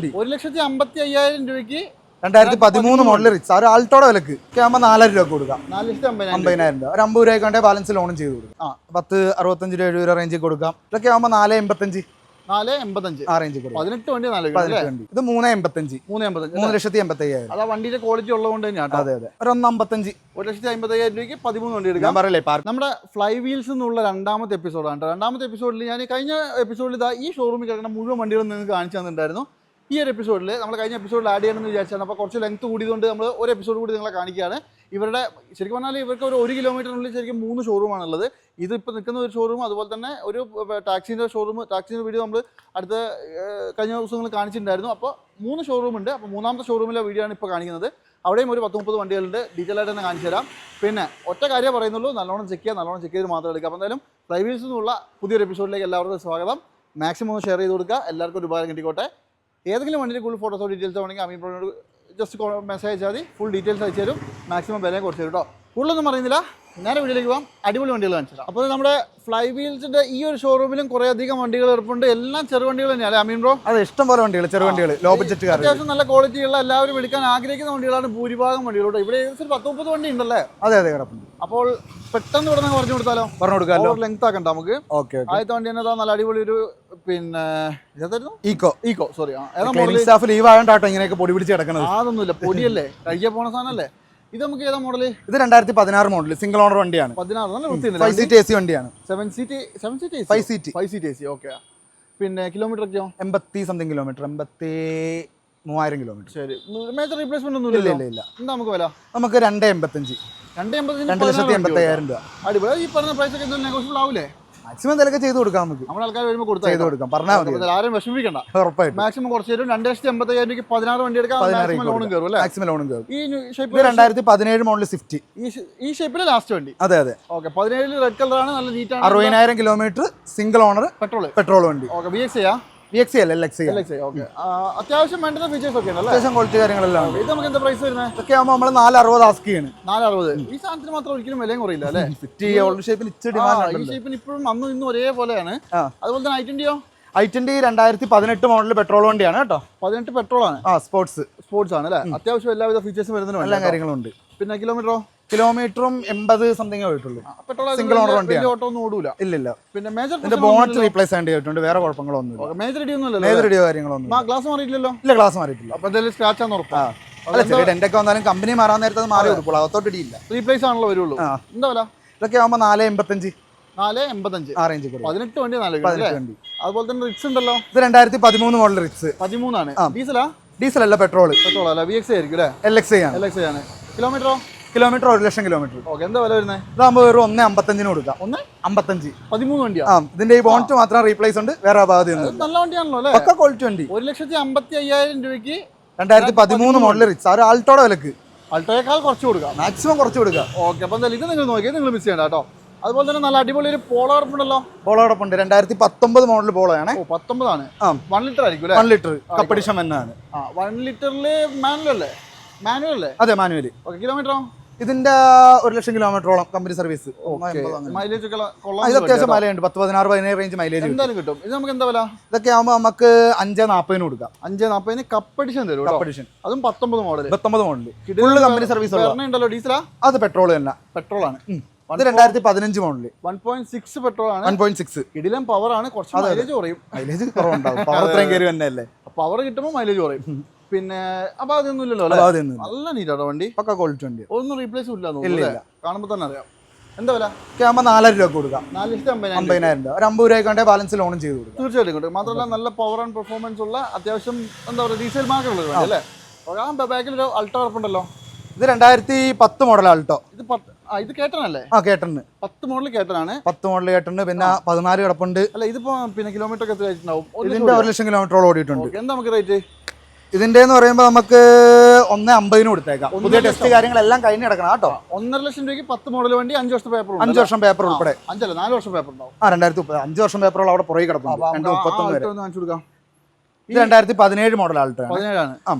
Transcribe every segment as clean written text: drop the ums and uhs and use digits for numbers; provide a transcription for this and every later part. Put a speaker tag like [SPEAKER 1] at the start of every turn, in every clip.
[SPEAKER 1] 1,55,000 രൂപയ്ക്ക്
[SPEAKER 2] 2013 model rich ഒരു ആൾട്ടോടെ വിലക്ക് ആകുമ്പോൾ 4,00,000 രൂപ കൊടുക്കാം.
[SPEAKER 1] 4,50,000
[SPEAKER 2] രൂപ. ഒരു 50 രൂപ കണ്ടേ ബാലൻസ് ലോണും ചെയ്ത് കൊടുക്കാം. 10, 65 രൂപ 70 രൂപ റേഞ്ചിൽ കൊടുക്കാം. ഇതൊക്കെ ആകുമ്പോൾ 4,85
[SPEAKER 1] ആ
[SPEAKER 2] റേഞ്ച് കൊടുക്കാം.
[SPEAKER 1] 18 വണ്ടി 4
[SPEAKER 2] ഇത് 3,85 3,85,000.
[SPEAKER 1] അതാ വണ്ടിയുടെ ക്വാളിറ്റി ഉള്ളതുകൊണ്ട് തന്നെയാണ്.
[SPEAKER 2] അതെ ഒരു 1,55
[SPEAKER 1] 1,55,000 രൂപയ്ക്ക് 13 വണ്ടി എടുക്കാം.
[SPEAKER 2] പറയല്ലേ
[SPEAKER 1] നമ്മുടെ ഫ്ലൈ വീൽസ് എന്നുള്ള രണ്ടാമത്തെ എപ്പിസോഡാണ്. രണ്ടാമത്തെ എപ്പിസോഡിൽ ഞാൻ കഴിഞ്ഞ എപ്പിസോഡിൽ ഈ ഷോറൂമിൽ കിടക്കുന്ന മുഴുവൻ വണ്ടികളും നിങ്ങൾക്ക് കാണിച്ചു തന്നിട്ടുണ്ടായിരുന്നു. ഈ ഒരു എപ്പിസോഡിൽ നമ്മൾ കഴിഞ്ഞ എപ്പിസോഡിൽ ആഡ് ചെയ്യണമെന്ന് വിചാരിച്ചാണ്. അപ്പോൾ കുറച്ച് ലെങ്ത് കൂടിയതുകൊണ്ട് നമ്മൾ ഒരു എപ്പിസോഡ് കൂടി നിങ്ങളെ കാണിക്കുകയാണ്. ഇവരുടെ ശരിക്കും പറഞ്ഞാൽ ഇവർക്ക് ഒരു 1 കിലോമീറ്ററിനുള്ളിൽ ശരിക്കും 3 ഷോറൂമാണുള്ളത്. ഇതിപ്പോൾ നിൽക്കുന്ന ഒരു ഷോറൂം, അതുപോലെ തന്നെ ഒരു ടാക്സീൻ്റെ ഷോറൂം. ടാക്സീൻ്റെ വീഡിയോ നമ്മൾ കഴിഞ്ഞ ദിവസങ്ങൾ കാണിച്ചിട്ടുണ്ടായിരുന്നു. അപ്പോൾ 3 ഷോറൂമുണ്ട്. അപ്പോൾ മൂന്നാമത്തെ ഷോറൂമിലെ വീഡിയോ ആണ് ഇപ്പോൾ കാണിക്കുന്നത്. അവിടെയും ഒരു 10-30 വണ്ടികളുണ്ട്. ഡീറ്റെയിൽ ആയിട്ട് തന്നെ കാണിച്ചു തരാം. പിന്നെ ഒറ്റ കാര്യം പറയുന്നുള്ളൂ, നല്ലോണം ചെക്ക് ചെയ്ത് മാത്രം എടുക്കുക. അപ്പോൾ എന്തായാലും ഫ്ലൈ വീൽസ് എന്നുള്ള പുതിയൊരു എപ്പിസോഡിലേക്ക് എല്ലാവർക്കും സ്വാഗതം. മാക്സിമം ഒന്ന് ഷെയർ ചെയ്ത് കൊടുക്കുക, എല്ലാവർക്കും ഒരു ഉപകാരം കിട്ടിക്കോട്ടെ. ഏതെങ്കിലും വണ്ടിയിൽ കൂടുതൽ ഫോട്ടോസോ ഡീറ്റെയിൽസോ വേണമെങ്കിൽ അമീൻ ബ്രോനോട് ജസ്റ്റ് മെസ്സേജ് അയച്ചാൽ മതി. ഫുൾ ഡീറ്റെയിൽസ് അയച്ചു തരും. മാക്സിമം വിലയും കുറച്ച് തരും കേട്ടോ. കൂടുതലൊന്നും പറയുന്നില്ല, നേരെ വീട്ടിലേക്ക് പോകാം. അടിപൊളി വണ്ടികൾ കാണിച്ചു തരാം. അപ്പോൾ നമ്മുടെ ഫ്ലൈ വീൽസിൻ്റെ ഈ ഒരു ഷോറൂമിലും കുറേ അധികം വണ്ടികൾ ഇറപ്പുണ്ട്. എല്ലാം ചെറുവണ്ടികൾ തന്നെയാണ് അല്ലേ അമീൻ ബ്രോ?
[SPEAKER 2] അതെ, ഇഷ്ടം പോലെ വണ്ടികൾ, ചെറുവണ്ടികൾ, ലോ ബഡ്ജറ്റ്.
[SPEAKER 1] അത്യാവശ്യം നല്ല ക്വാളിറ്റിയുള്ള എല്ലാവരും എടുക്കാൻ ആഗ്രഹിക്കുന്ന വണ്ടികളാണ് ഭൂരിഭാഗം വണ്ടികളോട്. ഇവിടെ ഏകദേശം 10-30 വണ്ടി ഉണ്ടല്ലേ?
[SPEAKER 2] അതെ കിടപ്പുണ്ട്.
[SPEAKER 1] അപ്പോൾ പെട്ടെന്ന് ഇവിടെ പറഞ്ഞു കൊടുക്കാലോ. ലെങ്ത് ആക്കണ്ട നമുക്ക്. ആദ്യത്തെ വണ്ടി തന്നെ നല്ല അടിപൊളി ഒരു പിന്നെ ഈക്കോ സോറി
[SPEAKER 2] സ്റ്റാഫ് ലീവ് ആയതുകൊണ്ടാട്ടോ ഇങ്ങനെയൊക്കെ പൊടി പിടിച്ച് കിടക്കുന്നത്.
[SPEAKER 1] അതൊന്നുമില്ല, പൊടിയല്ലേ, കഴിക്കാൻ പോണ സാധനല്ലേ. ഇത് നമുക്ക് ഏതാ മോഡല്?
[SPEAKER 2] ഇത് 2016 മോഡൽ സിംഗിൾ ഓണർ വണ്ടിയാണ്.
[SPEAKER 1] 5
[SPEAKER 2] സീറ്റ് AC വണ്ടിയാണ്.
[SPEAKER 1] 7 സീറ്റ് 5 സീറ്റ് AC. ഓക്കെ. പിന്നെ കിലോമീറ്റർ ഒക്കെയോ?
[SPEAKER 2] 80 സംതിങ് കിലോമീറ്റർ, 83,000 കിലോമീറ്റർ.
[SPEAKER 1] ശരി. മേജർ റീപ്ലേസ്മെന്റ് ഒന്നും ഇല്ല. എന്താ നമുക്ക് വില?
[SPEAKER 2] നമുക്ക് 2,85 2,85,000 രൂപ.
[SPEAKER 1] അടിപൊളി. ഈ പറഞ്ഞ പ്രൈസ് ഒക്കെ നെഗോഷ്യബിൾ ആവൂലേ?
[SPEAKER 2] മാക്സിമം വിലക്ക് ചെയ്ത് കൊടുക്കാം. നമുക്ക്
[SPEAKER 1] നമ്മുടെ ആൾക്കാർ വരുമ്പോൾ
[SPEAKER 2] ചെയ്ത് കൊടുക്കാം. പറഞ്ഞാൽ മതി,
[SPEAKER 1] ആരും വിഷമിക്കണ്ട.
[SPEAKER 2] ഉറപ്പായിട്ടും
[SPEAKER 1] മാക്സിമം കുറച്ച് തരും. 2,85,000 രൂപയ്ക്ക് 16 വണ്ടി എടുക്കാം. ലോണും കയറും അല്ലേ?
[SPEAKER 2] മാക്സിമം ലോണും കയറും.
[SPEAKER 1] ഈ
[SPEAKER 2] 2017 മോഡൽ സ്വിഫ്റ്റ്,
[SPEAKER 1] ഈ ഷേപ്പിലെ ലാസ്റ്റ് വണ്ടി.
[SPEAKER 2] അതെ.
[SPEAKER 1] ഓക്കെ. 17 റെഡ് കളറാണ്, നല്ല നീറ്റാണ്.
[SPEAKER 2] 60,000 കിലോമീറ്റർ സിംഗിൾ ഓണർ പെട്രോൾ വണ്ടി.
[SPEAKER 1] ഓക്കെ. VXI
[SPEAKER 2] അല്ല LXI.
[SPEAKER 1] ഓക്കെ. അത്യാവശ്യം വേണ്ടുന്ന ഫീച്ചേഴ്സ് ഒക്കെ ഉണ്ടല്ലോ,
[SPEAKER 2] അത്യാവശ്യം ക്വാളിറ്റി കാര്യങ്ങളെല്ലാം.
[SPEAKER 1] ഇത് നമുക്ക് എന്താ പ്രൈസ് വരുന്നത്?
[SPEAKER 2] ഇതൊക്കെ ആകുമ്പോൾ നമ്മൾ 460 ആസ്ക് ചെയ്യാണ്.
[SPEAKER 1] 460. ഈ സാധനത്തിന് മാത്രം ഒരിക്കലും വിലയും കുറയില്ല അല്ലേ?
[SPEAKER 2] ഈ ഷേപ്പിന്
[SPEAKER 1] ഇപ്പോഴും അന്നും ഇന്നും ഒരേപോലെയാണ്. അതുപോലെ തന്നെ
[SPEAKER 2] i20 2018 മോഡൽ പെട്രോൾ വണ്ടിയാണ് കേട്ടോ.
[SPEAKER 1] 18 പെട്രോൾ ആണ്. സ്പോർട്സ് ആണ് അല്ലേ? അത്യാവശ്യം എല്ലാവിധ ഫീച്ചേഴ്സും വരുന്നുണ്ട്,
[SPEAKER 2] എല്ലാ കാര്യങ്ങളും ഉണ്ട്.
[SPEAKER 1] പിന്നെ
[SPEAKER 2] കിലോമീറ്ററും 80 സംതിങ് പോയിട്ടുള്ളൂ. സിംഗിൾ ഓണർ വണ്ടിയാണ്.
[SPEAKER 1] ഓട്ടോ ഒന്നും ഓടൂല.
[SPEAKER 2] ഇല്ല.
[SPEAKER 1] പിന്നെ മേജർ
[SPEAKER 2] ബോണറ്റ് റീപ്ലേസ് ചെയ്തിട്ടുണ്ട്. വേറെ കുഴപ്പങ്ങളൊന്നും
[SPEAKER 1] മേജർ
[SPEAKER 2] ഇടിയോ കാര്യങ്ങളൊന്നും.
[SPEAKER 1] ഗ്ലാസ് മാറിയില്ലല്ലോ?
[SPEAKER 2] ഇല്ല, ഗ്ലാസ് മാറിയിട്ടില്ല.
[SPEAKER 1] അപ്പൊ എന്തെങ്കിലും സ്ക്രാച്ച് ആണെന്ന് ഉറപ്പാ?
[SPEAKER 2] അല്ല, ചെറിയ ഡെന്റൊക്കെ വന്നാലും കമ്പനി മാറാൻ നേരത്തെ അത് മാറി കൊടുക്കുള്ളൂ, അകത്തോട്ട് ഇടിയില്ല.
[SPEAKER 1] റീപ്ലേസ് ആണല്ലോ വരുള്ളൂ. എന്താ വില?
[SPEAKER 2] ഇതൊക്കെ ആകുമ്പോൾ 485
[SPEAKER 1] ആ റേഞ്ച്. 18 വണ്ടി 4 വണ്ടി. അതുപോലെ തന്നെ റിച്ച് ഉണ്ടല്ലോ.
[SPEAKER 2] ഇത് 2013 മോഡൽ റിച്ച്.
[SPEAKER 1] 13 ആണ്.
[SPEAKER 2] ഡീസൽ അല്ല, പെട്രോൾ
[SPEAKER 1] അല്ല. VXI ആയിരിക്കും അല്ലേ?
[SPEAKER 2] LXI
[SPEAKER 1] ആണ്. Kilometre
[SPEAKER 2] 1,00,000 kilometre.
[SPEAKER 1] ഓക്കെ. എന്താ വില വരുന്നത്?
[SPEAKER 2] ഇതാകുമ്പോൾ വെറും 1,55 കൊടുക്കാം.
[SPEAKER 1] 1,55. 13 വണ്ടിയാ.
[SPEAKER 2] ഇതിന്റെ ഈ ബോണറ്റ് മാത്രം റീപ്ലേസ് ഉണ്ട്, വേറെ അപാധി
[SPEAKER 1] നല്ല വണ്ടിയാണല്ലോ അല്ലേ?
[SPEAKER 2] ഒക്കെ ക്വാളിറ്റി വണ്ടി.
[SPEAKER 1] 1,55,000 രൂപയ്ക്ക്
[SPEAKER 2] 2013 മോഡൽ റിച്ച് ഒരു ആൾട്ടോടെ വിലക്ക്.
[SPEAKER 1] ആൾട്ടോയേക്കാൾ കുറച്ച് കൊടുക്കാം,
[SPEAKER 2] മാക്സിമം കുറച്ച് കൊടുക്കാം.
[SPEAKER 1] ഓക്കെ. അപ്പം എന്തായാലും ഇത് നിങ്ങൾ നോക്കിയാൽ നിങ്ങൾ മിസ് ചെയ്യണ്ട കേട്ടോ. അതുപോലെ തന്നെ നല്ല അടിപൊളി ഒരു പോളോടൊപ്പുണ്ടല്ലോ.
[SPEAKER 2] പോളോടൊപ്പുണ്ട് 2019 മോഡൽ പോളോയാണ്.
[SPEAKER 1] 19 ആണ്. 1 ലിറ്റർ ആയിരിക്കും.
[SPEAKER 2] 1 ലിറ്റർ കപ്പഡിഷൻ എന്നാണ്.
[SPEAKER 1] 1 ലിറ്ററിൽ മാനുവൽ അല്ലേ?
[SPEAKER 2] അതെ, മാനുവൽ.
[SPEAKER 1] ഓക്കെ. കിലോമീറ്ററോ?
[SPEAKER 2] ഇതിന്റെ 1,00,000 കിലോമീറ്ററോളം കമ്പനി സർവീസ്.
[SPEAKER 1] മൈലേജ് ഒക്കെ
[SPEAKER 2] അത്യാവശ്യം മൈലേജ് ഉണ്ട്. 10-16 റേഞ്ച് മൈലേജ്
[SPEAKER 1] എന്തായാലും കിട്ടും. ഇത് നമുക്ക് എന്താ വില?
[SPEAKER 2] ഇതൊക്കെ ആകുമ്പോൾ നമുക്ക് 5,40 കൊടുക്കാം.
[SPEAKER 1] 5,40 കപ്പഡിഷൻ തരും. കപ്പഡിഷൻ അതും 19 model.
[SPEAKER 2] 19 model full company service
[SPEAKER 1] ഉണ്ടല്ലോ. ഡീസലാ?
[SPEAKER 2] അത് പെട്രോൾ തന്നെ.
[SPEAKER 1] പെട്രോൾ ആണ്.
[SPEAKER 2] ഇത് 2015 മോഡൽ
[SPEAKER 1] 1.6 പെട്രോൾ ആണ്.
[SPEAKER 2] 1.6
[SPEAKER 1] ഇടിലും പവർ ആണ്. കുറച്ച് മൈലേജ് കുറയും.
[SPEAKER 2] മൈലേജ് കുറവുണ്ടാവും. പവർ അത്രയും കയറി തന്നെയല്ലേ.
[SPEAKER 1] പവർ കിട്ടുമ്പോൾ മൈലേജ് കുറയും. പിന്നെ അപ്പൊ അതൊന്നും ഇല്ലല്ലോ. നല്ല നീറ്റാട്ടോ വണ്ടി.
[SPEAKER 2] പക്ക ക്വാളിറ്റി വണ്ടി.
[SPEAKER 1] ഒന്നും റീപ്ലേസ് ഇല്ല, കാണുമ്പോൾ തന്നെ അറിയാം. എന്താ വില?
[SPEAKER 2] ആകുമ്പോൾ 4,00,000 രൂപ കൊടുക്കാം.
[SPEAKER 1] 4,50,000
[SPEAKER 2] രൂപ. ഒരു 50 രൂപ കണ്ടേ ബാലൻസ് ലോണും ചെയ്ത് കൊടുക്കാം.
[SPEAKER 1] തീർച്ചയായിട്ടും കിട്ടും. മാത്രമല്ല നല്ല പവർ ആൻഡ് പെർഫോമൻസ് ഉള്ള അത്യാവശ്യം എന്താ പറയുക ഡീസൽ മാർക്കറ്റ് ഉള്ളത് അല്ലേ? ബാക്കിൽ ഒരു അൾട്ടോ ഉറപ്പുണ്ടല്ലോ.
[SPEAKER 2] ഇത് 2010 മോഡൽ ആൾട്ടോ.
[SPEAKER 1] ഇത് കേട്ടനല്ലേ?
[SPEAKER 2] കേട്ടണ്.
[SPEAKER 1] 10 മോഡൽ കേട്ടനാണ്.
[SPEAKER 2] 10 മോഡൽ കേട്ടുണ്ട്. പിന്നെ 14 കിടപ്പുണ്ട്.
[SPEAKER 1] അല്ല, ഇതിപ്പോ പിന്നെ കിലോമീറ്റർ ഒക്കെ എത്ര ആയിട്ടുണ്ടാവും?
[SPEAKER 2] ഇതിന്റെ 1,00,000 കിലോമീറ്ററോളം ഓടിയിട്ടുണ്ട്.
[SPEAKER 1] എന്താ നമുക്ക് റേറ്റ്?
[SPEAKER 2] ഇതിന്റെ എന്ന് പറയുമ്പോൾ നമുക്ക് 1,50 കൊടുത്തേക്കാം. പുതിയ ടെസ്റ്റ് കാര്യങ്ങളെല്ലാം കഴിഞ്ഞ് കിടക്കണം കേട്ടോ.
[SPEAKER 1] 1,50,000 രൂപയ്ക്ക് 10 മോഡൽ വണ്ടി, 5 വർഷം പേപ്പർ.
[SPEAKER 2] 5 വർഷം പേപ്പർ ഉൾപ്പെടെ.
[SPEAKER 1] 4 വർഷം പേപ്പർ ഉണ്ടാവും.
[SPEAKER 2] 2030 5 വർഷം പേപ്പറുകൾ അവിടെ പുറകെ കിടപ്പുണ്ട്. 2031
[SPEAKER 1] കാണിച്ചു കൊടുക്കാം.
[SPEAKER 2] ഇത് 2017 മോഡൽ ആൾട്ടോ.
[SPEAKER 1] 17 ആണ്.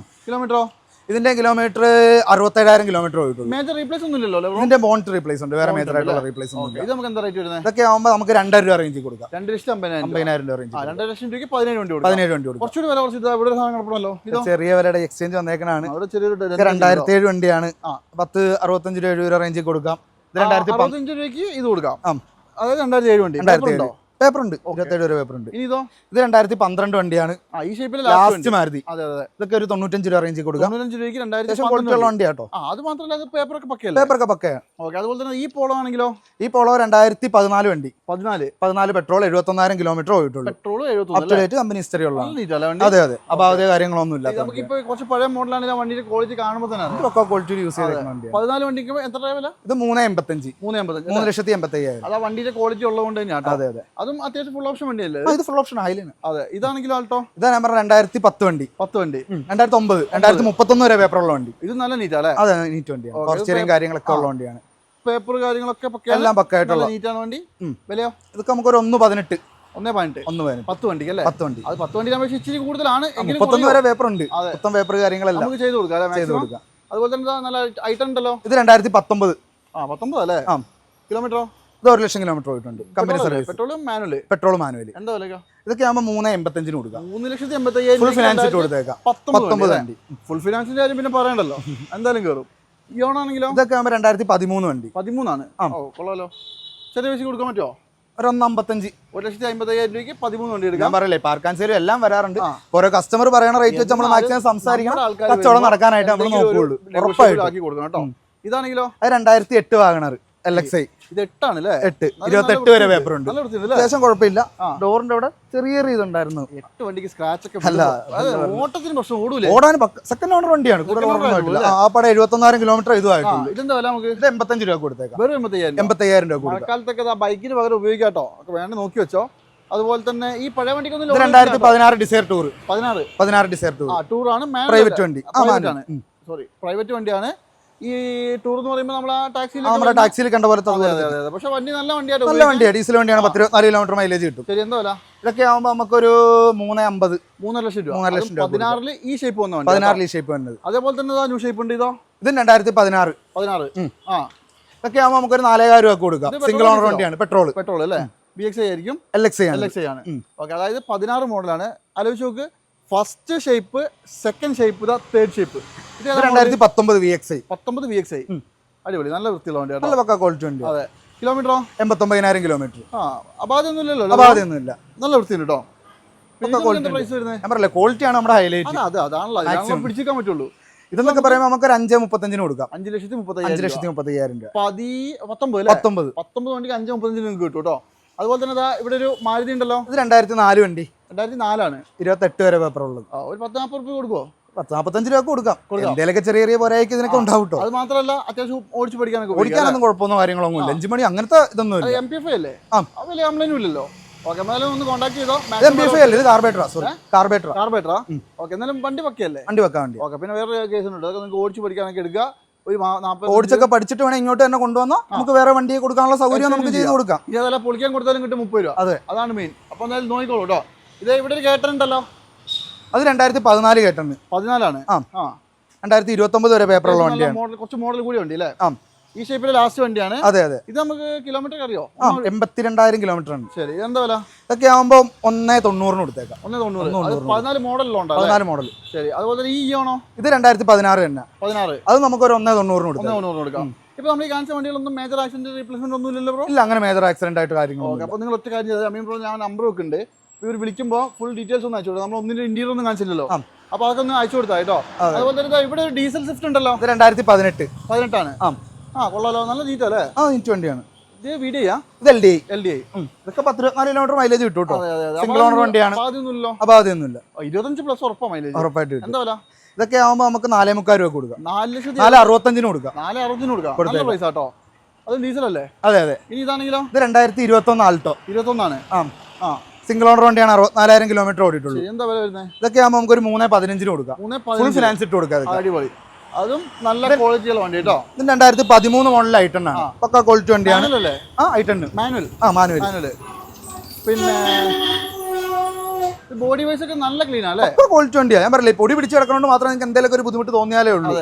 [SPEAKER 1] കിലോമീറ്ററോ?
[SPEAKER 2] ഇതിന്റെ കിലോമീറ്റർ 67,000 കിലോമീറ്റർ പോയിട്ടുള്ളൂ.
[SPEAKER 1] മേജർ റീപ്ലേസ് ഒന്നും ഇല്ലല്ലോ?
[SPEAKER 2] ഇതിന്റെ ബോണ്ട് റീപ്ലേസ് ഉണ്ട്, വേറെ മേജർ ആയിട്ടുള്ള റീപ്ലേസ് ഒന്നും ഇല്ല.
[SPEAKER 1] ഇത് നമുക്ക് എന്താ റേറ്റ് വരുന്നത്?
[SPEAKER 2] ഇതൊക്കെ ആവുമ്പോൾ നമുക്ക് 2,00,000 രൂപ റേഞ്ചിൽ കൊടുക്കാം.
[SPEAKER 1] 2,50,000
[SPEAKER 2] രൂപ റേഞ്ച്.
[SPEAKER 1] 2,00,000 രൂപയ്ക്ക് 17 വണ്ടി കൊടുക്കാം.
[SPEAKER 2] 17 വണ്ടി കൊടുക്കാം.
[SPEAKER 1] കുറച്ചുകൂടി വില കുറച്ച് ഇവിടെ സാധനം കിടപ്പണല്ലോ. ഇത്
[SPEAKER 2] ചെറിയ വിലയുടെ എക്സ്ചേഞ്ച് വന്നേക്കണാണ്.
[SPEAKER 1] 2007
[SPEAKER 2] വണ്ടിയാണ്. 10,65 രൂപ റേഞ്ചിൽ കൊടുക്കാം. ഇത്
[SPEAKER 1] 2005 രൂപയ്ക്ക് ഇത് കൊടുക്കാം. അതായത് 2007 വണ്ടി.
[SPEAKER 2] 2007 പേപ്പർ ഉണ്ട്, 27 രൂപ പേപ്പർ ഉണ്ട്.
[SPEAKER 1] ഇതോ
[SPEAKER 2] ഇത് 2012 വണ്ടിയാണ്.
[SPEAKER 1] ഈ ഷേപ്പിൽ
[SPEAKER 2] ലാസ്റ്റ് മാരുതി.
[SPEAKER 1] അതെ അതെ.
[SPEAKER 2] ഇതൊക്കെ ഒരു 95 രൂപ റേഞ്ചിൽ കൊടുക്കാം.
[SPEAKER 1] 95 രൂപയ്ക്ക്
[SPEAKER 2] വണ്ടി കേട്ടോ.
[SPEAKER 1] അത് മാത്രമല്ല അത് പേപ്പറൊക്കെ പക്കയല്ലേ?
[SPEAKER 2] പേപ്പറൊക്കെ പക്കയാണ്.
[SPEAKER 1] ഓക്കെ. അതുപോലെ തന്നെ ഈ പോളോ ആണെങ്കിലോ?
[SPEAKER 2] ഈ പോളോ 2014 വണ്ടി.
[SPEAKER 1] 14
[SPEAKER 2] പെട്രോൾ 71,000 കിലോമീറ്റർ പോയിട്ടുള്ളൂ.
[SPEAKER 1] പെട്രോൾ
[SPEAKER 2] കമ്പനി ഹിസ്റ്ററി ഉള്ളതാണ്. അതെ അതെ. അപ്പൊ അതേ കാര്യങ്ങളൊന്നും ഇല്ല.
[SPEAKER 1] നമുക്കിപ്പോ കുറച്ച് പഴയ മോഡലാണ് വണ്ടിയുടെ ക്വാളിറ്റി കാണുമ്പോൾ തന്നെ
[SPEAKER 2] ഇതൊക്കെ ക്വാളിറ്റി യൂസ് ചെയ്ത വണ്ടിയാണ്.
[SPEAKER 1] 14 വണ്ടിക്ക് എത്ര വില?
[SPEAKER 2] ഇത് 3,85.
[SPEAKER 1] 3,85,000. അതാ വണ്ടിയുടെ ക്വാളിറ്റി ഉള്ളതുകൊണ്ട് തന്നെയാണ്.
[SPEAKER 2] അതെ അതെ.
[SPEAKER 1] അതും അത്യാവശ്യം ഫുൾ ഓപ്ഷൻ വണ്ടിയല്ലേ?
[SPEAKER 2] ഇത് ഫുൾ ഓപ്ഷൻ ഹൈലൈൻ.
[SPEAKER 1] അതെ. ഇതാണെങ്കിലും ആൾട്ടോ?
[SPEAKER 2] ഇതാ ഞാൻ പറഞ്ഞ 2010 വണ്ടി.
[SPEAKER 1] 10 വണ്ടി.
[SPEAKER 2] 2009 2031 വരെ പേപ്പറുള്ള വണ്ടി.
[SPEAKER 1] ഇത് നല്ല നീറ്റ് അല്ലേ?
[SPEAKER 2] അതെ, നീറ്റ് വണ്ടിയാണ്. കുറച്ചേരും കാര്യങ്ങളൊക്കെ ഉള്ള വണ്ടിയാണ്.
[SPEAKER 1] പേപ്പർ കാര്യങ്ങളൊക്കെ
[SPEAKER 2] എല്ലാം പക്കായിട്ടുള്ള
[SPEAKER 1] നീറ്റാണ് വണ്ടി. വിലയോ?
[SPEAKER 2] ഇതൊക്കെ നമുക്ക് ഒരു 1,18.
[SPEAKER 1] 1.18 10 വണ്ടിക്ക് അല്ലേ?
[SPEAKER 2] 10 വണ്ടി.
[SPEAKER 1] അത് 10 വണ്ടി ആകുമ്പോൾ ഇച്ചിരി കൂടുതലാണ്.
[SPEAKER 2] 31 വരെ പേപ്പർ ഉണ്ട്. മൊത്തം പേപ്പർ കാര്യങ്ങളെല്ലാം
[SPEAKER 1] നമുക്ക് ചെയ്ത് കൊടുക്കാം. അതുപോലെ തന്നെ നല്ല ഐറ്റം ഉണ്ടല്ലോ.
[SPEAKER 2] ഇത് 2019.
[SPEAKER 1] 19 അല്ലേ? കിലോമീറ്ററോ?
[SPEAKER 2] ഇത് 1,00,000 കിലോമീറ്റർ പോയിട്ടുണ്ട്. Company service. Petrol manual.
[SPEAKER 1] എന്താ വില?
[SPEAKER 2] ഇതൊക്കെ ആകുമ്പോൾ 3,85 കൊടുക്കാം.
[SPEAKER 1] 3,85,000
[SPEAKER 2] ഫുൾ ഫിനാൻസ് ഇട്ട് കൊടുത്തേക്കാം. 19 വണ്ടി.
[SPEAKER 1] ഫുൾ ഫിനാൻസിന്റെ കാര്യം പിന്നെ പറയണ്ടല്ലോ, എന്തായാലും കയറും. ഇയോണാണെങ്കിലോ?
[SPEAKER 2] ഇതൊക്കെ ആകുമ്പോൾ 2013 വണ്ടി.
[SPEAKER 1] 13 കൊള്ളാലോ. ചെറിയ പൈസ കൊടുക്കാൻ പറ്റുമോ?
[SPEAKER 2] ഒരു 1,55.
[SPEAKER 1] 1,50,000 രൂപയ്ക്ക് 13 വണ്ടി എടുക്കാം.
[SPEAKER 2] ഞാൻ പറയല്ലേ, പാർക്കാൻസേലും എല്ലാം വരാറുണ്ട്. ഓരോ കസ്റ്റമർ പറയണ റേറ്റ് വെച്ച് നമ്മൾ മാക്സിമം സംസാരിക്കണം. കച്ചവടം നടക്കാനായിട്ട് നമ്മൾ നോക്കുള്ളൂ. ഉറപ്പായിട്ടും.
[SPEAKER 1] ഇതാണെങ്കിലോ?
[SPEAKER 2] അത് 2008 വാഗണർ LXi.
[SPEAKER 1] ഇത് 8 ആണല്ലേ?
[SPEAKER 2] 8 28 വരെ പേപ്പർ ഉണ്ട്. അത്യാവശ്യം കുഴപ്പമില്ല. ഡോറിന്റെ അവിടെ ചെറിയ ഇതുണ്ടായിരുന്നു.
[SPEAKER 1] 8 വണ്ടിക്ക് സ്ക്രാച്ച് ഒക്കെ ഓട്ടത്തിന് പ്രശ്നം ഓടൂലേ?
[SPEAKER 2] ഓടാൻ സെക്കൻഡ് ഓണർ വണ്ടിയാണ്. ആ പടം 71,000 കിലോമീറ്റർ ഇതുമായിട്ടുള്ളൂ.
[SPEAKER 1] ഇതെന്താ വില? നമുക്ക്
[SPEAKER 2] ഇത് 85 രൂപ കൊടുത്തേക്കാം.
[SPEAKER 1] 85,000 രൂപ. മഴക്കാലത്തൊക്കെ ബൈക്കിന് പകരം ഉപയോഗിക്കാട്ടോ. വേണ്ട നോക്കി വെച്ചോ. അതുപോലെ തന്നെ ഈ പഴയ വണ്ടിക്കൊന്നും
[SPEAKER 2] 2016 ഡിസൈർ ടൂർ.
[SPEAKER 1] 16
[SPEAKER 2] Dzire tour.
[SPEAKER 1] ടൂറാണ്.
[SPEAKER 2] പ്രൈവറ്റ് വണ്ടി.
[SPEAKER 1] സോറി, പ്രൈവറ്റ് വണ്ടിയാണ്. ഈ ടൂർ എന്ന് പറയുമ്പോൾ
[SPEAKER 2] നമ്മുടെ ടാക്സിയിൽ കണ്ട പോലത്തെ.
[SPEAKER 1] പക്ഷെ വണ്ടി നല്ല വണ്ടിയാണ്.
[SPEAKER 2] നല്ല വണ്ടിയാണ്. ഡീസൽ വണ്ടിയാണ്. 10-24 കിലോമീറ്റർ മൈലേജ് കിട്ടും.
[SPEAKER 1] ശരി. എന്താ വില?
[SPEAKER 2] ഇതൊക്കെ ആവുമ്പോൾ നമുക്കൊരു 3,50.
[SPEAKER 1] 3,00,000 രൂപ.
[SPEAKER 2] 3,00,000 രൂപ.
[SPEAKER 1] 16 ഈ ഷേപ്പ് വന്ന വണ്ടി.
[SPEAKER 2] 16 ഈ ഷേപ്പ് വന്നത്.
[SPEAKER 1] അതേപോലെ തന്നെ ന്യൂ ഷേപ്പ് ഉണ്ട്. ഇതോ?
[SPEAKER 2] ഇത് 2016.
[SPEAKER 1] ഇതൊക്കെ
[SPEAKER 2] ആവുമ്പോൾ നമുക്കൊരു 4,000 രൂപ കൊടുക്കാം. സിംഗിൾ ഓണർ വണ്ടിയാണ്. പെട്രോൾ
[SPEAKER 1] അല്ലേ? BXi ആയിരിക്കും.
[SPEAKER 2] LXi
[SPEAKER 1] ആണ്. ഓക്കെ. അതായത് 16 മോഡലാണ്. ആലോചിച്ച് നോക്ക്. First shape, second shape, third shape.
[SPEAKER 2] 2019 VXi.
[SPEAKER 1] 19 VXi. അടിപൊളി. നല്ല വൃത്തിയുള്ള വണ്ടിയാണ്.
[SPEAKER 2] നല്ല പക്ക ക്വാളിറ്റി വണ്ടി.
[SPEAKER 1] അതെ. കിലോമീറ്ററോ?
[SPEAKER 2] 89,000 കിലോമീറ്റർ.
[SPEAKER 1] അപാധയൊന്നും ഇല്ലല്ലോ?
[SPEAKER 2] അപാധയൊന്നുമില്ല.
[SPEAKER 1] നല്ല വൃത്തിയുണ്ട് കേട്ടോ. പ്രൈസ് വരുന്നത്?
[SPEAKER 2] ഞാൻ പറയല്ലേ, ക്വാളിറ്റിയാണ് നമ്മുടെ ഹൈലൈറ്റ്.
[SPEAKER 1] അതാണല്ലോ പിടിച്ചേക്കാൻ പറ്റുള്ളൂ.
[SPEAKER 2] ഇതെന്നൊക്കെ പറയുമ്പോൾ നമുക്ക് ഒരു 5,35 കൊടുക്കാം.
[SPEAKER 1] 5,35,000
[SPEAKER 2] രൂപ.
[SPEAKER 1] 19 വണ്ടിക്ക് 5,35 നിങ്ങൾക്ക് കിട്ടും കേട്ടോ. അതുപോലെ തന്നെ ഇവിടെ ഒരു മാരുതി ഉണ്ടല്ലോ.
[SPEAKER 2] ഇത് 2004 വണ്ടി.
[SPEAKER 1] 2004 ആണ്.
[SPEAKER 2] 28 വരെ പേപ്പർ ഉള്ളത്.
[SPEAKER 1] ഒരു 10-40 രൂപ കൊടുക്കുമോ?
[SPEAKER 2] 10-45 രൂപ കൊടുക്കാം. എന്തെങ്കിലുമൊക്കെ ചെറിയ പോരായ്ക്ക് ഇതിനൊക്കെ ഉണ്ടാവും കേട്ടോ.
[SPEAKER 1] അത് മാത്രമല്ല അത്യാവശ്യം ഓടിച്ച്
[SPEAKER 2] ഓടിക്കാനൊന്നും കുഴപ്പമൊന്നും കാര്യങ്ങളൊന്നും ഇല്ല. 5 മണി അങ്ങനത്തെ ഇതൊന്നും ഇല്ല.
[SPEAKER 1] MPFI അല്ലേ? വലിയ കംപ്ലൈന്റും ഇല്ലല്ലോ. ഓക്കെ. എന്നാലും ഒന്ന് കോൺടാക്ട് ചെയ്തോ.
[SPEAKER 2] MPFI അല്ലേ? ഇത് കാർബേറ്ററാ.
[SPEAKER 1] ഓക്കെ. എന്നാലും വണ്ടി പക്കയല്ലേ?
[SPEAKER 2] വണ്ടി വെക്കാൻ വേണ്ടി.
[SPEAKER 1] ഓക്കെ. പിന്നെ വേറെ കേസ് ഉണ്ട്. അതൊക്കെ നിങ്ങൾക്ക് ഓടിച്ച് പഠിക്കാനൊക്കെ എടുക്കുക. ഒരു 40
[SPEAKER 2] ഓടിച്ചൊക്കെ പഠിച്ചിട്ട് വേണം ഇങ്ങോട്ട് തന്നെ കൊണ്ടുവന്നാൽ നമുക്ക് വേറെ വണ്ടിയെ കൊടുക്കാനുള്ള സൗകര്യം നമുക്ക് ചെയ്ത് കൊടുക്കാം.
[SPEAKER 1] ഇനി അതല്ല പൊളിക്കാൻ കൊടുത്താലും കിട്ടും 30 രൂപ.
[SPEAKER 2] അതെ,
[SPEAKER 1] അതാണ് മെയിൻ. അപ്പോൾ എന്തായാലും നോക്കിക്കോളൂ കേട്ടോ. ഇത് ഇവിടെ ഒരു കേട്ടറുണ്ടല്ലോ.
[SPEAKER 2] അത് 2014 കേട്ടുണ്ട്.
[SPEAKER 1] 14 ആണ്.
[SPEAKER 2] 2029 വരെ പേപ്പറുള്ള വണ്ടിയാണ്.
[SPEAKER 1] കുറച്ച് മോഡൽ കൂടി വണ്ടി അല്ലേ? ഈ ഷേപ്പിലെ ലാസ്റ്റ് വണ്ടിയാണ്.
[SPEAKER 2] അതെ അതെ.
[SPEAKER 1] ഇത് നമുക്ക് കിലോമീറ്റർ അറിയോ?
[SPEAKER 2] 82,000 കിലോമീറ്റർ ഉണ്ട്.
[SPEAKER 1] ശരി. എന്താ വില?
[SPEAKER 2] ഇതൊക്കെ ആവുമ്പോൾ 1,90 കൊടുത്തേക്കാം.
[SPEAKER 1] 1,90. 14 മോഡലുണ്ടോ?
[SPEAKER 2] 14 മോഡൽ.
[SPEAKER 1] ശരി. അതുപോലെ ഈ ആണോ?
[SPEAKER 2] ഇത് 2016 തന്നെ.
[SPEAKER 1] 16.
[SPEAKER 2] അത് നമുക്കൊരു 1,90 കൊടുക്കാം.
[SPEAKER 1] 1,90 കൊടുക്കാം. ഇപ്പൊ നമ്മൾ ഈ കാണിച്ച വണ്ടികളൊന്നും മേജർ ആക്സിഡന്റ് റീപ്ലേസ്മെന്റ് ഒന്നും ഇല്ലല്ലോ ബ്രോ?
[SPEAKER 2] ഇല്ല, അങ്ങനെ മേജർ ആക്സിഡന്റ് ആയിട്ട് കാര്യങ്ങളൊന്നും.
[SPEAKER 1] അപ്പോൾ നിങ്ങൾ ഒറ്റ കാര്യം ചെയ്താൽ അമീൻ ബ്രോ ഞാൻ നമ്പർ വെക്കുന്നുണ്ട്. ഇവർ വിളിക്കുമ്പോൾ ഫുൾ ഡീറ്റെയിൽസ് ഒന്ന് അയച്ചു കൊടുക്കും. നമ്മൾ ഒന്നിന്റെ ഇന്റീരിയർ ഒന്നും കാണിച്ചില്ലല്ലോ. അപ്പോൾ അതൊക്കെ ഒന്ന് അയച്ചു കൊടുത്താ കേട്ടോ. അതുപോലെ തന്നെ ഇവിടെ ഒരു ഡീസൽ സ്വിഫ്റ്റ് ഉണ്ടല്ലോ.
[SPEAKER 2] ഇത് 2018.
[SPEAKER 1] 18 ആണ്. കൊള്ളാലോ. നല്ല നീറ്റ് അല്ലേ?
[SPEAKER 2] നീറ്റ് വണ്ടിയാണ്.
[SPEAKER 1] ഇത് VDI.
[SPEAKER 2] ഇത് LDI. ഇതൊക്കെ 10-24 കിലോമീറ്റർ മൈലേജ് കിട്ടും കേട്ടോ. സിംഗിൾ ഓണർ വണ്ടിയാണ്. അപാധയൊന്നുമില്ല.
[SPEAKER 1] 25+ ഉറപ്പാ മൈലേജ്.
[SPEAKER 2] ഉറപ്പായിട്ട് കിട്ടും.
[SPEAKER 1] എന്താ വില?
[SPEAKER 2] ഇതൊക്കെ ആവുമ്പോൾ നമുക്ക് 4,300 രൂപ കൊടുക്കാം.
[SPEAKER 1] 4,65,000
[SPEAKER 2] കൊടുക്കാം.
[SPEAKER 1] 4,60 കൊടുക്കാം. നല്ല പ്രൈസ് ആട്ടോ. അത് ഡീസൽ അല്ലേ?
[SPEAKER 2] അതെ അതെ.
[SPEAKER 1] ഇനി ഇതാണെങ്കിലോ?
[SPEAKER 2] ഇത് 2021 ആൾട്ടോ.
[SPEAKER 1] 21 ആണ്.
[SPEAKER 2] സിംഗിൾ ഓണർ വണ്ടിയാണ്. 64,000 കിലോമീറ്റർ ഓടിയിട്ടുള്ളൂ.
[SPEAKER 1] എന്താ വില വരുന്നത്?
[SPEAKER 2] ഇതൊക്കെ ആവുമ്പോൾ നമുക്ക് ഒരു 3,15 കൊടുക്കാം. ഫുൾ ഫിനാൻസ് ഇട്ട് കൊടുക്കാം.
[SPEAKER 1] അടിപൊളി. അതും നല്ല ക്വാളിറ്റിയുള്ള വണ്ടി കേട്ടോ.
[SPEAKER 2] ഇത് 2013 മോഡൽ ഐറ്റൺ ആണ്. പക്ക ക്വാളിറ്റി വണ്ടിയാണ്.
[SPEAKER 1] ഐറ്റൺ
[SPEAKER 2] മാനുവൽ.
[SPEAKER 1] പിന്നെ ബോഡി വൈസ് ഒക്കെ നല്ല ക്ലീൻ അല്ലേ?
[SPEAKER 2] ക്വാളിറ്റി വണ്ടിയാണ്. ഞാൻ പറയില്ലേ, പൊടി പിടിച്ച് കിടക്കണോണ്ട് മാത്രം നിങ്ങൾക്ക് എന്തെങ്കിലും ഒരു ബുദ്ധിമുട്ട് തോന്നിയാലേ ഉള്ളൂ.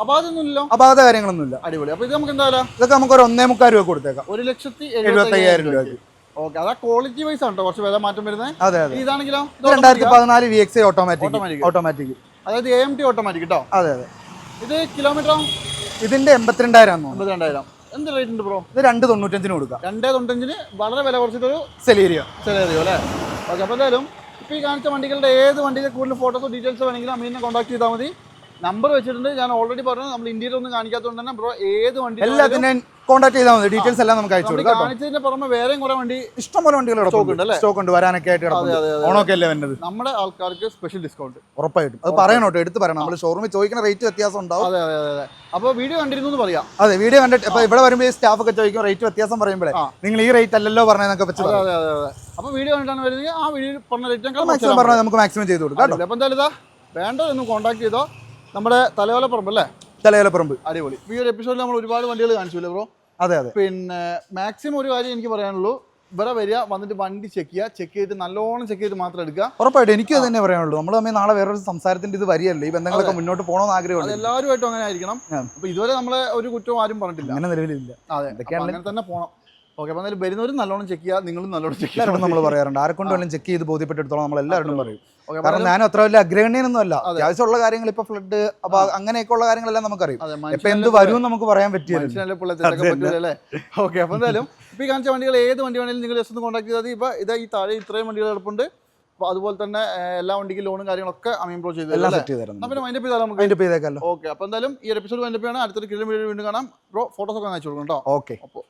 [SPEAKER 1] അപാതൊന്നുമില്ലല്ലോ,
[SPEAKER 2] അപാത കാര്യങ്ങളൊന്നുമില്ല.
[SPEAKER 1] അടിപൊളി. അപ്പൊ ഇത് നമുക്ക് എന്തായാലും
[SPEAKER 2] ഇതൊക്കെ നമുക്ക് ഒരു 1.25 രൂപ കൊടുത്തേക്കാം.
[SPEAKER 1] 1,75,000 രൂപ. ഓക്കെ, അതാ ക്വാളിറ്റി വൈസ് ആണ് കുറച്ച് വില മാറ്റം വരുന്നത്.
[SPEAKER 2] അതെ.
[SPEAKER 1] ഇതാണെങ്കിലോ
[SPEAKER 2] 2014 VXI ഓട്ടോമാറ്റിക്,
[SPEAKER 1] അതായത് AMT ഓട്ടോമാറ്റിക് കേട്ടോ.
[SPEAKER 2] അതെ.
[SPEAKER 1] ഇത് കിലോമീറ്ററോ?
[SPEAKER 2] ഇതിന്റെ 82,000
[SPEAKER 1] 82,000. എന്ത് റേറ്റ് ഉണ്ട് ബ്രോ?
[SPEAKER 2] ഇത് 2.95 കൊടുക്കാം.
[SPEAKER 1] 2.95 വളരെ വില കുറച്ചിട്ടൊരു
[SPEAKER 2] സെലേരിയോ
[SPEAKER 1] അല്ലേ? ഓക്കെ, അപ്പോൾ എന്തായാലും ഇപ്പോൾ ഈ കാണിച്ച വണ്ടികളുടെ ഏത് വണ്ടിയുടെ കൂടുതൽ ഫോട്ടോസോ ഡീറ്റെയിൽസോ വേണമെങ്കിലും അമീനെ കോൺടാക്ട് ചെയ്താൽ മതി. നമ്പർ വെച്ചിട്ടുണ്ട്, ഞാൻ ഓൾറെഡി പറഞ്ഞു. നമ്മൾ ഇന്ത്യയിൽ ഒന്നും കാണിക്കാത്തതുകൊണ്ട് തന്നെ ബ്രോ ഏത് വണ്ടി
[SPEAKER 2] എല്ലാത്തിനും കോൺടാക്ട് ചെയ്താൽ മതി. ഡീറ്റെയിൽസ് എല്ലാം നമുക്ക് അയച്ചു കൊടുക്കാം.
[SPEAKER 1] കാണിച്ചതിന്റെ പുറമെ വേറെയും കുറെ വണ്ടി,
[SPEAKER 2] ഇഷ്ടംപോലെ വണ്ടികൾ സ്റ്റോക്ക് ഉണ്ട്, വരാനൊക്കെ ആയിട്ട്. ഓണമൊക്കെ അല്ലേ വരുന്നത്,
[SPEAKER 1] നമ്മുടെ ആൾക്കാർക്ക് സ്പെഷ്യൽ ഡിസ്കൗണ്ട് ഉറപ്പായിട്ടും.
[SPEAKER 2] അത് പറയണോട്ടോ, എടുത്ത് പറയണം. നമ്മൾ ഷോറൂമിൽ ചോദിക്കുന്ന റേറ്റ് വ്യത്യാസം ഉണ്ടാവും.
[SPEAKER 1] അതെ. അപ്പോൾ വീഡിയോ കണ്ടിരുന്നു എന്ന് പറയാം.
[SPEAKER 2] അതെ, വീഡിയോ കണ്ടിട്ട് ഇപ്പൊ ഇവിടെ വരുമ്പോൾ ഈ സ്റ്റാഫ് ഒക്കെ ചോദിക്കും റേറ്റ് വ്യത്യാസം പറയുമ്പോഴേ നിങ്ങൾ ഈ റേറ്റ് അല്ലല്ലോ പറഞ്ഞതൊക്കെ വെച്ച്.
[SPEAKER 1] അതെ. അപ്പോൾ വീഡിയോ കണ്ടിട്ടാണ് വരുന്നത്, ആ വീഡിയോ പറഞ്ഞ റേറ്റ്
[SPEAKER 2] മാക്സിമം പറഞ്ഞാൽ നമുക്ക് മാക്സിമം ചെയ്ത് കൊടുക്കാം.
[SPEAKER 1] അപ്പോൾ എന്തായാലും ഇതാ വേണ്ടതൊന്നും കോൺടാക്ട് ചെയ്തോ. നമ്മുടെ തലയോലപ്പുറം അല്ലേ?
[SPEAKER 2] തലയോലപ്പുറമ്പ്.
[SPEAKER 1] അടിപൊളി. ഈ ഒരു എപ്പിസോഡിൽ നമ്മൾ ഒരുപാട് വണ്ടികൾ കാണിച്ചില്ലേ ബ്രോ?
[SPEAKER 2] അതെ.
[SPEAKER 1] പിന്നെ മാക്സിമം ഒരു കാര്യം എനിക്ക് പറയാനുള്ളൂ, ഇവിടെ വരിക, വന്നിട്ട് വണ്ടി ചെക്ക് ചെയ്തിട്ട് നല്ലോണം ചെക്ക് ചെയ്ത് മാത്രം എടുക്കുക.
[SPEAKER 2] ഉറപ്പായിട്ടും എനിക്കും അത് തന്നെ പറയാനുള്ളൂ. നമ്മൾ തമ്മിൽ നാളെ വേറൊരു സംസാരത്തിന്റെ ഇത് വരികയല്ലേ, ഈ ബന്ധങ്ങളൊക്കെ മുന്നോട്ട് പോകണമെന്ന് ആഗ്രഹമുണ്ട്.
[SPEAKER 1] എല്ലാവരുമായിട്ടും അങ്ങനെ ആയിരിക്കണം. അപ്പൊ ഇതുവരെ നമ്മളെ ഒരു കുറ്റവും ആരും പറഞ്ഞിട്ടില്ല,
[SPEAKER 2] അങ്ങനെ നിലവിലില്ല.
[SPEAKER 1] അതെ, അങ്ങനെ തന്നെ പോകണം. ഓക്കെ, അപ്പോൾ എന്തായാലും വരുന്നവരും നല്ലോണം ചെക്ക് ചെയ്യുക, നിങ്ങളും നല്ലോണം ചെക്ക് ചെയ്യുക.
[SPEAKER 2] നമ്മൾ പറയാറുണ്ട്, ആരെക്കൊണ്ട് വേണം ചെക്ക് ചെയ്ത് ബോധ്യപ്പെട്ടെടുത്തോളം നമ്മൾ എല്ലാവരും പറയും. കാരണം ഞാനും അത്ര വലിയ അഗ്രഹണ്യൊന്നും അല്ല. അത്യാവശ്യമുള്ള കാര്യങ്ങൾ ഇപ്പൊ ഫ്ലഡ് അപ്പൊ അങ്ങനെയൊക്കെ ഉള്ള കാര്യങ്ങളെല്ലാം നമുക്കറിയാം. ഇപ്പൊ എന്ത് വരും നമുക്ക് പറയാൻ പറ്റില്ല.
[SPEAKER 1] ഓക്കെ, അപ്പോൾ എന്തായാലും ഇപ്പൊ ഈ കാണിച്ച വണ്ടികൾ ഏത് വണ്ടി വേണമെങ്കിലും നിങ്ങൾ ജസ്റ്റ് ഒന്ന് കോൺടാക്ട് ചെയ്താൽ മതി. ഇപ്പൊ ഇതാ ഈ താഴെ ഇത്രയും വണ്ടികൾ കിടപ്പുണ്ട്. അപ്പോൾ അതുപോലെ തന്നെ എല്ലാ വണ്ടിക്കും ലോണും കാര്യങ്ങളൊക്കെ അമീൻ ബ്രോ ചെയ്തു
[SPEAKER 2] എല്ലാം സെറ്റ് ചെയ്തു.
[SPEAKER 1] പിന്നെ മൈൻഡപ്പ് ചെയ്താൽ നമുക്ക്
[SPEAKER 2] മൈൻഡപ്പ് ചെയ്തേക്കാലോ.
[SPEAKER 1] ഓക്കെ, അപ്പോൾ എന്തായാലും ഈ എപ്പിസോഡ് മൈൻഡപ്പ് ചെയ്യണം. അടുത്തൊരു കിലോ വീഡിയോ വീണ്ടും കാണാം ബ്രോ. ഫോട്ടോസ് ഒക്കെ അയച്ചു കൊടുക്കണം കേട്ടോ.
[SPEAKER 2] ഓക്കെ.